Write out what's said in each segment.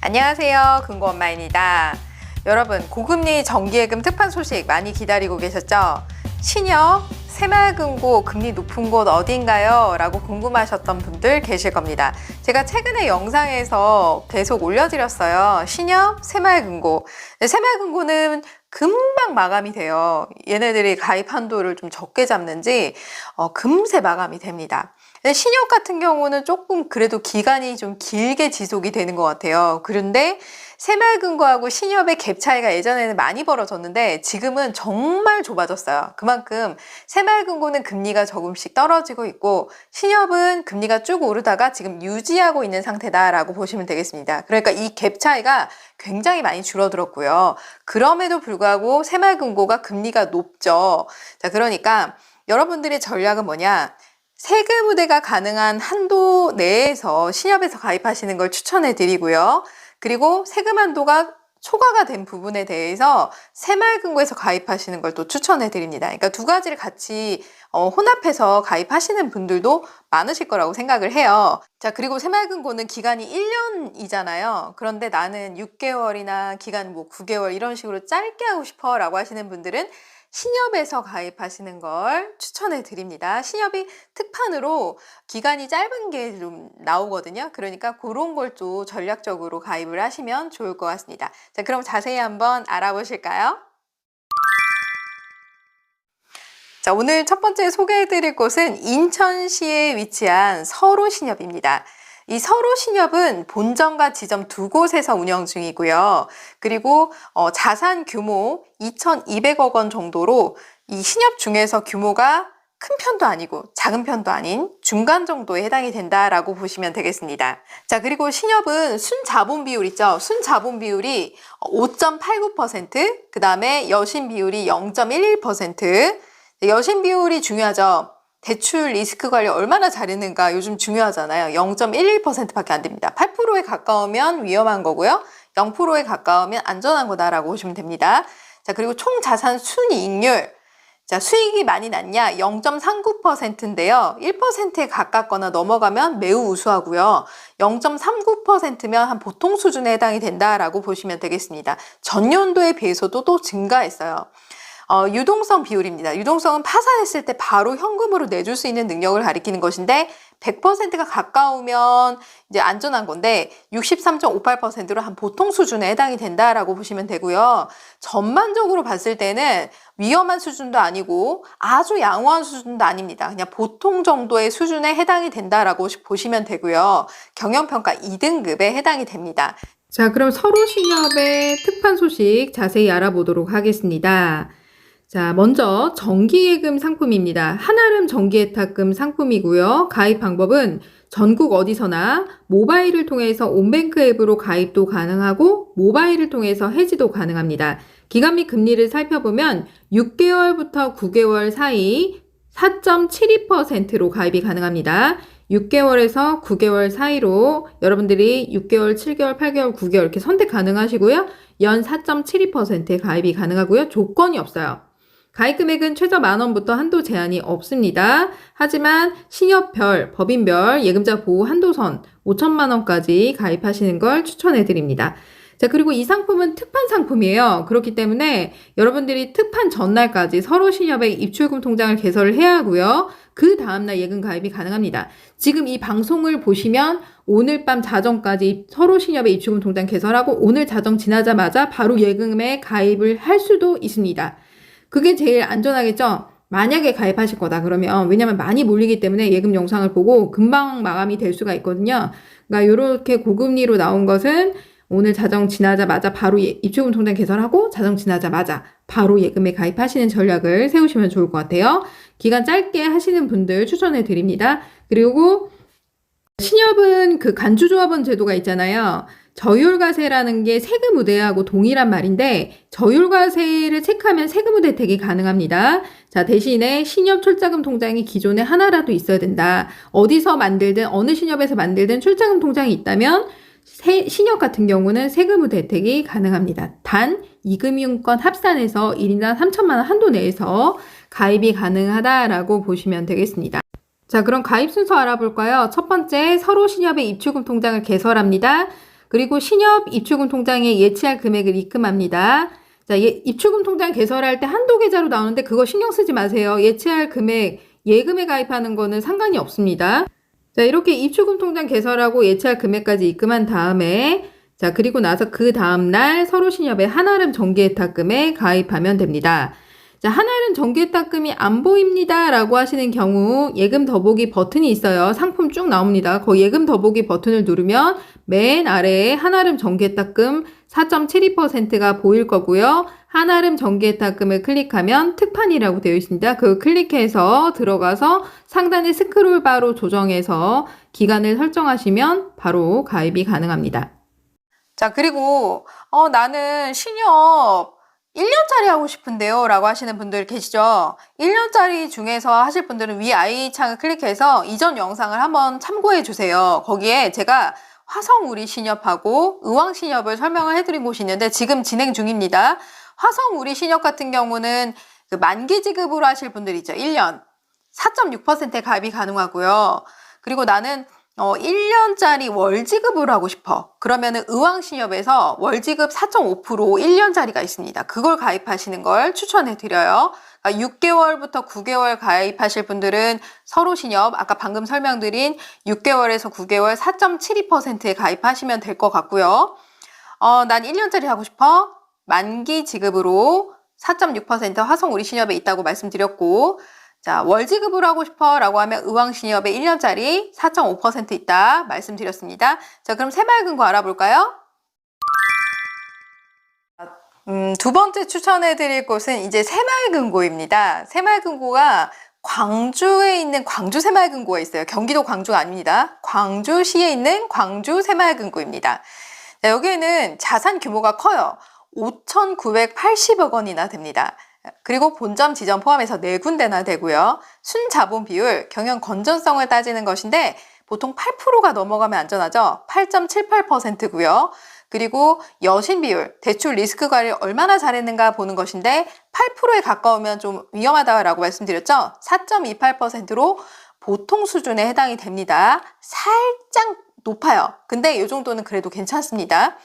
안녕하세요. 금고엄마입니다. 여러분, 고금리 정기예금 특판 소식 많이 기다리고 계셨죠? 신협, 새마을금고 금리 높은 곳 어딘가요? 라고 궁금하셨던 분들 계실 겁니다. 제가 최근에 영상에서 계속 올려드렸어요. 신협, 새마을금고. 새마을금고는 금방 마감이 돼요. 얘네들이 가입 한도를 좀 적게 잡는지 금세 마감이 됩니다. 신협 같은 경우는 조금 그래도 기간이 좀 길게 지속이 되는 것 같아요. 그런데 새마을금고하고 신협의 갭 차이가 예전에는 많이 벌어졌는데 지금은 정말 좁아졌어요. 그만큼 새마을금고는 금리가 조금씩 떨어지고 있고 신협은 금리가 쭉 오르다가 지금 유지하고 있는 상태다라고 보시면 되겠습니다. 그러니까 이 갭 차이가 굉장히 많이 줄어들었고요. 그럼에도 불구하고 새마을금고가 금리가 높죠. 자, 그러니까 여러분들의 전략은 뭐냐? 세금 우대가 가능한 한도 내에서 신협에서 가입하시는 걸 추천해 드리고요. 그리고 세금 한도가 초과가 된 부분에 대해서 새마을금고에서 가입하시는 걸 또 추천해 드립니다. 그러니까 두 가지를 같이 혼합해서 가입하시는 분들도 많으실 거라고 생각을 해요. 자, 그리고 새마을금고는 기간이 1년이잖아요. 그런데 나는 6개월이나 기간 9개월 이런 식으로 짧게 하고 싶어 라고 하시는 분들은 신협에서 가입하시는 걸 추천해 드립니다. 신협이 특판으로 기간이 짧은 게 좀 나오거든요. 그러니까 그런 걸 또 전략적으로 가입을 하시면 좋을 것 같습니다. 자, 그럼 자세히 한번 알아보실까요? 자, 오늘 첫 번째 소개해 드릴 곳은 인천시에 위치한 서로신협입니다. 이 서로신협은 본점과 지점 두 곳에서 운영 중이고요. 그리고 자산 규모 2,200억 원 정도로 이 신협 중에서 규모가 큰 편도 아니고 작은 편도 아닌 중간 정도에 해당이 된다라고 보시면 되겠습니다. 자, 그리고 신협은 순자본 비율 있죠? 순자본 비율이 5.89%, 그 다음에 여신 비율이 0.11%. 여신 비율이 중요하죠. 대출 리스크 관리 얼마나 잘했는가 요즘 중요하잖아요. 0.11%밖에 안 됩니다. 8%에 가까우면 위험한 거고요. 0%에 가까우면 안전한 거다라고 보시면 됩니다. 자, 그리고 총 자산 순이익률. 자, 수익이 많이 났냐? 0.39%인데요. 1%에 가깝거나 넘어가면 매우 우수하고요. 0.39%면 한 보통 수준에 해당이 된다라고 보시면 되겠습니다. 전년도에 비해서도 또 증가했어요. 유동성 비율입니다. 유동성은 파산했을 때 바로 현금으로 내줄 수 있는 능력을 가리키는 것인데 100%가 가까우면 이제 안전한 건데 63.58%로 한 보통 수준에 해당이 된다라고 보시면 되고요. 전반적으로 봤을 때는 위험한 수준도 아니고 아주 양호한 수준도 아닙니다. 그냥 보통 정도의 수준에 해당이 된다라고 보시면 되고요. 경영평가 2등급에 해당이 됩니다. 자, 그럼 서로신협의 특판 소식 자세히 알아보도록 하겠습니다. 자, 먼저 정기예금 상품입니다. 한아름 정기예탁금 상품이고요. 가입 방법은 전국 어디서나 모바일을 통해서 온뱅크 앱으로 가입도 가능하고 모바일을 통해서 해지도 가능합니다. 기간 및 금리를 살펴보면 6개월부터 9개월 사이 4.72%로 가입이 가능합니다. 6개월에서 9개월 사이로 여러분들이 6개월, 7개월, 8개월, 9개월 이렇게 선택 가능하시고요. 연 4.72%의 가입이 가능하고요. 조건이 없어요. 가입 금액은 최저 10,000원부터 한도 제한이 없습니다. 하지만 신협별, 법인별 예금자 보호 한도선 5천만 원까지 가입하시는 걸 추천해 드립니다. 자, 그리고 이 상품은 특판 상품이에요. 그렇기 때문에 여러분들이 특판 전날까지 서로신협의 입출금 통장을 개설을 해야 하고요. 그 다음날 예금 가입이 가능합니다. 지금 이 방송을 보시면 오늘 밤 자정까지 서로신협의 입출금 통장 개설하고 오늘 자정 지나자마자 바로 예금에 가입을 할 수도 있습니다. 그게 제일 안전하겠죠? 만약에 가입하실 거다 그러면, 왜냐면 많이 몰리기 때문에 예금 영상을 보고 금방 마감이 될 수가 있거든요. 그러니까 이렇게 고금리로 나온 것은 오늘 자정 지나자마자 바로 입출금 통장 개설하고 자정 지나자마자 바로 예금에 가입하시는 전략을 세우시면 좋을 것 같아요. 기간 짧게 하시는 분들 추천해 드립니다. 그리고 신협은 그 간주조합원 제도가 있잖아요. 저율과세라는 게 세금 우대하고 동일한 말인데 저율과세를 체크하면 세금 우대 혜택이 가능합니다. 자, 대신에 신협 출자금 통장이 기존에 하나라도 있어야 된다. 어디서 만들든 어느 신협에서 만들든 출자금 통장이 있다면 신협 같은 경우는 세금 우대 혜택이 가능합니다. 단 이금융권 합산해서 1인당 3천만 원 한도 내에서 가입이 가능하다라고 보시면 되겠습니다. 자, 그럼 가입 순서 알아볼까요? 첫 번째, 서로신협의 입출금 통장을 개설합니다. 그리고 신협 입출금 통장에 예치할 금액을 입금합니다. 자, 입출금 통장 개설할 때 한도 계좌로 나오는데 그거 신경 쓰지 마세요. 예치할 금액, 예금에 가입하는 거는 상관이 없습니다. 자, 이렇게 입출금 통장 개설하고 예치할 금액까지 입금한 다음에 자, 그리고 나서 그 다음날 서로신협의 한아름 정기예탁금에 가입하면 됩니다. 자, 한아름 정기예탁금이 안 보입니다 라고 하시는 경우 예금 더보기 버튼이 있어요. 상품 쭉 나옵니다. 그 예금 더보기 버튼을 누르면 맨 아래에 한아름 정기예탁금 4.72%가 보일 거고요. 한아름 정기예탁금을 클릭하면 특판이라고 되어 있습니다. 그걸 클릭해서 들어가서 상단에 스크롤바로 조정해서 기간을 설정하시면 바로 가입이 가능합니다. 자, 그리고 나는 신협 1년짜리 하고 싶은데요 라고 하시는 분들 계시죠? 1년짜리 중에서 하실 분들은 위 I 창을 클릭해서 이전 영상을 한번 참고해 주세요. 거기에 제가 화성우리 신협하고 의왕신협을 설명을 해드린 곳이 있는데 지금 진행 중입니다. 화성우리 신협 같은 경우는 그 만기 지급으로 하실 분들 있죠. 1년 4.6%의 가입이 가능하고요. 그리고 나는 1년짜리 월지급으로 하고 싶어. 그러면은 의왕신협에서 월지급 4.5% 1년짜리가 있습니다. 그걸 가입하시는 걸 추천해 드려요. 6개월부터 9개월 가입하실 분들은 서로신협 아까 방금 설명드린 6개월에서 9개월 4.72%에 가입하시면 될 것 같고요. 난 1년짜리 하고 싶어. 만기 지급으로 4.6% 화성우리신협에 있다고 말씀드렸고 자, 월지급으로 하고 싶어 라고 하면 의왕신협에 1년짜리 4.5% 있다 말씀드렸습니다. 자, 그럼 새마을금고 알아볼까요? 두 번째 추천해 드릴 곳은 이제 새마을금고입니다. 새마을금고가 광주에 있는 광주 새마을금고가 있어요. 경기도 광주가 아닙니다. 광주시에 있는 광주 새마을금고입니다. 자, 여기에는 자산 규모가 커요. 5,980억 원이나 됩니다. 그리고 본점 지점 포함해서 4군데나 되고요. 순자본 비율, 경영 건전성을 따지는 것인데 보통 8%가 넘어가면 안전하죠. 8.78%고요. 그리고 여신 비율, 대출 리스크 관리를 얼마나 잘했는가 보는 것인데 8%에 가까우면 좀 위험하다라고 말씀드렸죠. 4.28%로 보통 수준에 해당이 됩니다. 살짝 높아요. 근데 이 정도는 그래도 괜찮습니다.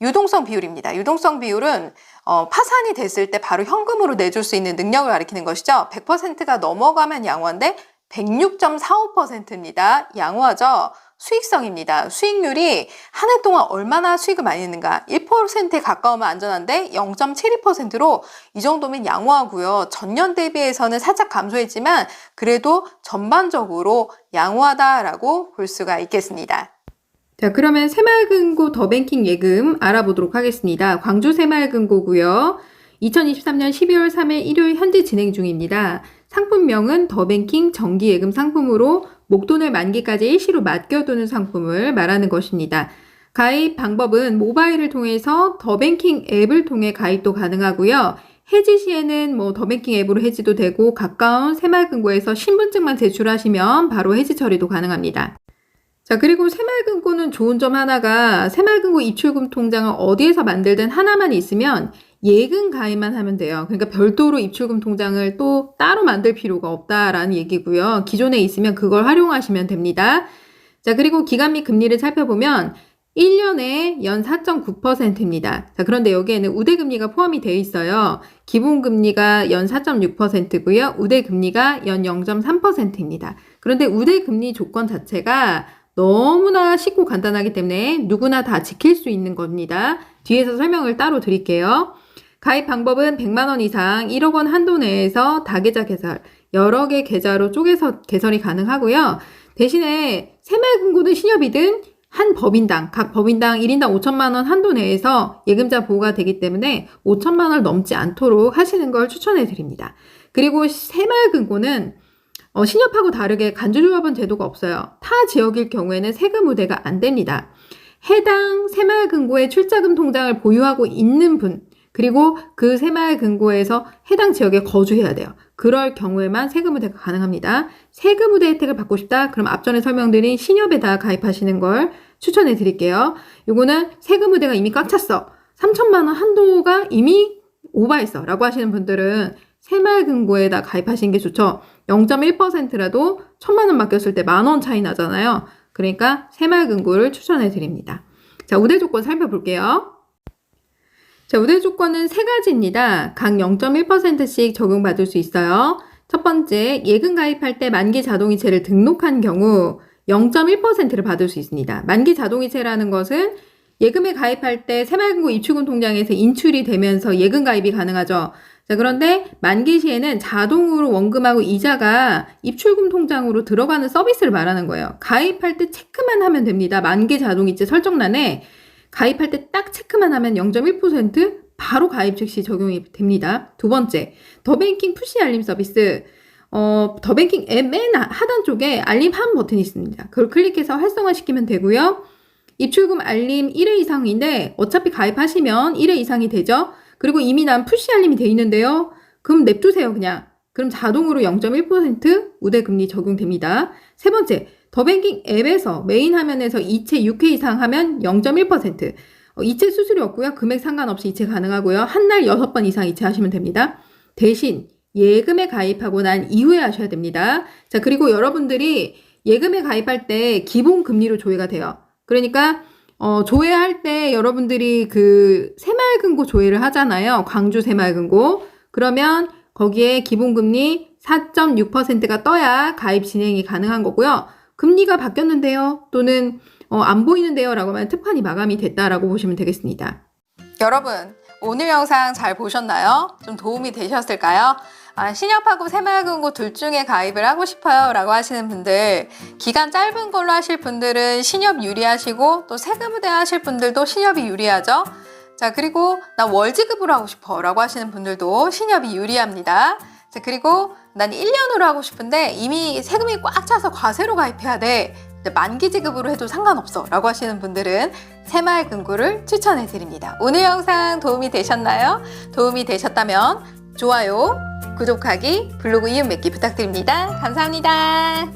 유동성 비율입니다. 유동성 비율은 파산이 됐을 때 바로 현금으로 내줄 수 있는 능력을 가리키는 것이죠. 100%가 넘어가면 양호한데 106.45%입니다. 양호하죠? 수익성입니다. 수익률이 한 해 동안 얼마나 수익을 많이 냈는가 1%에 가까우면 안전한데 0.72%로 이 정도면 양호하고요. 전년 대비해서는 살짝 감소했지만 그래도 전반적으로 양호하다라고 볼 수가 있겠습니다. 자, 그러면 새마을금고 더뱅킹 예금 알아보도록 하겠습니다. 광주 새마을금고고요. 2023년 12월 3일 일요일 현재 진행 중입니다. 상품명은 더뱅킹 정기예금 상품으로 목돈을 만기까지 일시로 맡겨두는 상품을 말하는 것입니다. 가입 방법은 모바일을 통해서 더뱅킹 앱을 통해 가입도 가능하고요. 해지 시에는 더뱅킹 앱으로 해지도 되고 가까운 새마을금고에서 신분증만 제출하시면 바로 해지 처리도 가능합니다. 자, 그리고 새마을금고는 좋은 점 하나가 새마을금고 입출금 통장을 어디에서 만들든 하나만 있으면 예금 가입만 하면 돼요. 그러니까 별도로 입출금 통장을 또 따로 만들 필요가 없다라는 얘기고요. 기존에 있으면 그걸 활용하시면 됩니다. 자, 그리고 기간 및 금리를 살펴보면 1년에 연 4.9%입니다. 자, 그런데 여기에는 우대금리가 포함이 되어 있어요. 기본금리가 연 4.6%고요. 우대금리가 연 0.3%입니다. 그런데 우대금리 조건 자체가 너무나 쉽고 간단하기 때문에 누구나 다 지킬 수 있는 겁니다. 뒤에서 설명을 따로 드릴게요. 가입 방법은 100만 원 이상 1억 원 한도 내에서 다계좌 개설, 여러 개 계좌로 쪼개서 개설이 가능하고요. 대신에 새마을금고든 신협이든 한 법인당, 각 법인당 1인당 5천만 원 한도 내에서 예금자 보호가 되기 때문에 5천만 원을 넘지 않도록 하시는 걸 추천해 드립니다. 그리고 새마을금고는 신협하고 다르게 간주조합원 제도가 없어요. 타 지역일 경우에는 세금 우대가 안 됩니다. 해당 새마을금고에 출자금 통장을 보유하고 있는 분, 그리고 그 새마을금고에서 해당 지역에 거주해야 돼요. 그럴 경우에만 세금 우대가 가능합니다. 세금 우대 혜택을 받고 싶다? 그럼 앞전에 설명드린 신협에다 가입하시는 걸 추천해 드릴게요. 요거는 세금 우대가 이미 꽉 찼어. 3천만 원 한도가 이미 오버했어 라고 하시는 분들은 새마을금고에다 가입하시는 게 좋죠. 0.1%라도 1,000만 원 맡겼을 때 10,000원 차이 나잖아요. 그러니까 새마을금고를 추천해 드립니다. 자, 우대 조건 살펴볼게요. 자, 우대 조건은 세 가지입니다. 각 0.1%씩 적용받을 수 있어요. 첫 번째, 예금 가입할 때 만기 자동이체를 등록한 경우 0.1%를 받을 수 있습니다. 만기 자동이체라는 것은 예금에 가입할 때 새마을금고 입출금 통장에서 인출이 되면서 예금 가입이 가능하죠. 자, 그런데 만기 시에는 자동으로 원금하고 이자가 입출금 통장으로 들어가는 서비스를 말하는 거예요. 가입할 때 체크만 하면 됩니다. 만기 자동이체 설정란에 가입할 때 딱 체크만 하면 0.1% 바로 가입 즉시 적용이 됩니다. 두 번째, 더뱅킹 푸시 알림 서비스. 더뱅킹 앱 맨 하단 쪽에 알림 한 버튼이 있습니다. 그걸 클릭해서 활성화시키면 되고요. 입출금 알림 1회 이상인데 어차피 가입하시면 1회 이상이 되죠. 그리고 이미 난 푸시 알림이 돼 있는데요. 그럼 냅두세요, 그냥. 그럼 자동으로 0.1% 우대금리 적용됩니다. 세 번째, 더뱅킹 앱에서 메인 화면에서 이체 6회 이상 하면 0.1%. 이체 수수료 없고요. 금액 상관없이 이체 가능하고요. 한 날 6번 이상 이체하시면 됩니다. 대신 예금에 가입하고 난 이후에 하셔야 됩니다. 자, 그리고 여러분들이 예금에 가입할 때 기본 금리로 조회가 돼요. 그러니까 조회할 때 여러분들이 그 새마을금고 조회를 하잖아요. 광주 새마을금고. 그러면 거기에 기본금리 4.6%가 떠야 가입 진행이 가능한 거고요. 금리가 바뀌었는데요. 또는 안 보이는데요. 라고 하면 특판이 마감이 됐다라고 보시면 되겠습니다. 여러분, 오늘 영상 잘 보셨나요? 좀 도움이 되셨을까요? 신협하고 새마을금고 둘 중에 가입을 하고 싶어요 라고 하시는 분들, 기간 짧은 걸로 하실 분들은 신협 유리하시고 또 세금부대 하실 분들도 신협이 유리하죠. 자, 그리고 나 월지급으로 하고 싶어 라고 하시는 분들도 신협이 유리합니다. 자, 그리고 난 1년으로 하고 싶은데 이미 세금이 꽉 차서 과세로 가입해야 돼, 만기 지급으로 해도 상관없어 라고 하시는 분들은 새마을금고를 추천해 드립니다. 오늘 영상 도움이 되셨나요? 도움이 되셨다면 좋아요, 구독하기, 블로그 이름 맺기 부탁드립니다. 감사합니다.